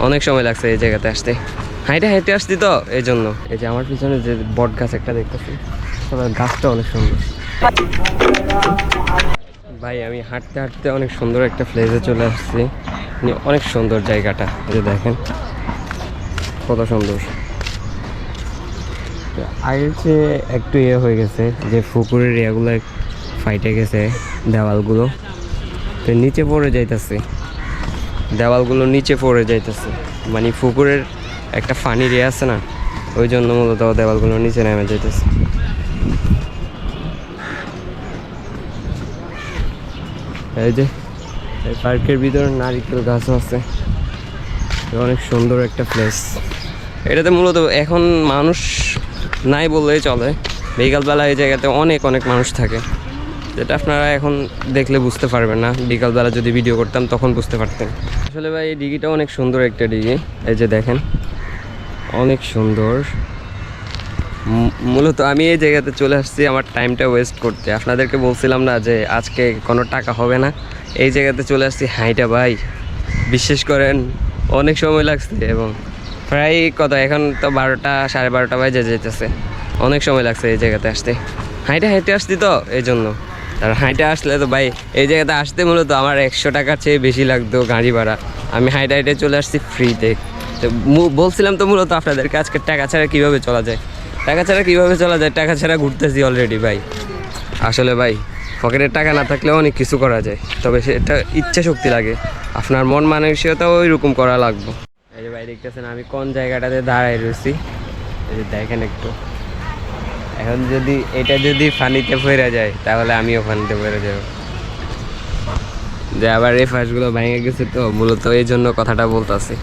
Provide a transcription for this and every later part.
অনেক সময় লাগছে এই জায়গাতে আসতে, হাইটে হাইটে আসছি তো এই জন্য। এই যে আমার পিছনে যে বট গাছ একটা দেখতেছি, গাছটা অনেক সুন্দর। ভাই আমি হাঁটতে হাঁটতে অনেক সুন্দর একটা প্লেসে চলে আসছি, অনেক সুন্দর জায়গাটা। এই যে দেখেন কত সুন্দর। আগের চেয়ে একটু হয়ে গেছে, যে পুকুরের এগুলো ফাইটে গেছে, দেওয়ালগুলো তো নিচে পড়ে যাইতেছে, দেওয়ালগুলো নিচে পড়ে যাইতেছে, মানে পুকুরের একটা ফানি আছে না, ওই জন্য মূলত দেওয়ালগুলো নিচে নেমে যাইতেছে। এই যে এই পার্কের ভিতরে নারিকেল গাছও আছে, অনেক সুন্দর একটা প্লেস। এটাতে মূলত এখন মানুষ নাই বললেই চলে, বিকালবেলা এই জায়গাতে অনেক অনেক মানুষ থাকে, যেটা আপনারা এখন দেখলে বুঝতে পারবেন না, বিকালবেলা যদি ভিডিও করতাম তখন বুঝতে পারতেন। আসলে ভাই এই ডিগিটা অনেক সুন্দর একটা ডিগি, এই যে দেখেন অনেক সুন্দর। মূলত আমি এই জায়গাতে চলে আসছি আমার টাইমটা ওয়েস্ট করতে। আপনাদেরকে বলছিলাম না যে আজকে কোনো টাকা হবে না, এই জায়গাতে চলে আসছি হাইটা ভাই, বিশ্বাস করেন অনেক সময় লাগছে, এবং প্রায় কত এখন তো 12টা 12:30 বাজে যেতেছে, অনেক সময় লাগছে এই জায়গাতে আসতে, হাইটে হাইটে আসছি তো এই জন্য। আর হাইটে আসলে তো ভাই এই জায়গাতে আসতে মূলত আমার 100 টাকার চেয়ে বেশি লাগতো গাড়ি ভাড়া, আমি হাইটে হাইটে চলে আসছি ফ্রিতে। তো বলছিলাম তো মূলত আপনাদেরকে আজকে টাকা ছাড়া কীভাবে চলা যায়, টাকা ছাড়া কীভাবে চলা যায়, টাকা ছাড়া ঘুরতেছি অলরেডি ভাই। আসলে ভাই পকেটের টাকা না থাকলেও অনেক কিছু করা যায়, তবে সেটা ইচ্ছা শক্তি লাগে, আপনার মন মানসিকতাও ওই রকম করা লাগবে। এই যে ভাই দেখতেছেন আমি কোন জায়গাটাতে দাঁড়াই রয়েছি, এই যে দেখেন একটু, এখন যদি এটা যদি পানিতে পড়ে যায় তাহলে আমিও পানিতে পড়ে যাব, যে আবার এই ফাঁসগুলো ভেঙে গেছে, তো মূলত এই জন্য কথাটা বলতেছি।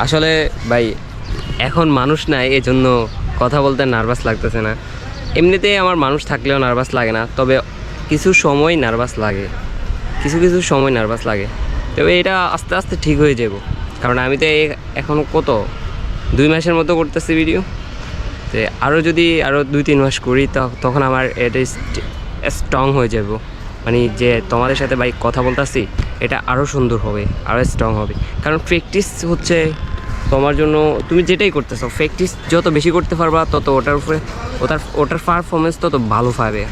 আসলে ভাই এখন মানুষ নাই, এই জন্য কথা বলতে নার্ভাস লাগতেছে না, এমনিতেই আমার মানুষ থাকলেও নার্ভাস লাগে না, তবে কিছু সময় নার্ভাস লাগে, কিছু কিছু সময় নার্ভাস লাগে, তবে এটা আস্তে আস্তে ঠিক হয়ে যাব। কারণ আমি তো এখন কত 2 মাসের মতো করতেছি ভিডিও, যে আরও যদি আরও 2-3 মাস করি তখন আমার এটা স্ট্রং হয়ে যাব, মানে যে তোমাদের সাথে ভাই কথা বলতেছি এটা আরও সুন্দর হবে, আরও স্ট্রং হবে। কারণ প্র্যাকটিস হচ্ছে তোমার জন্য, তুমি যেটাই করতেছো প্র্যাকটিস যত বেশি করতে পারবা তত ওটার উপরে ওটার পারফরমেন্স তত ভালো পাবে।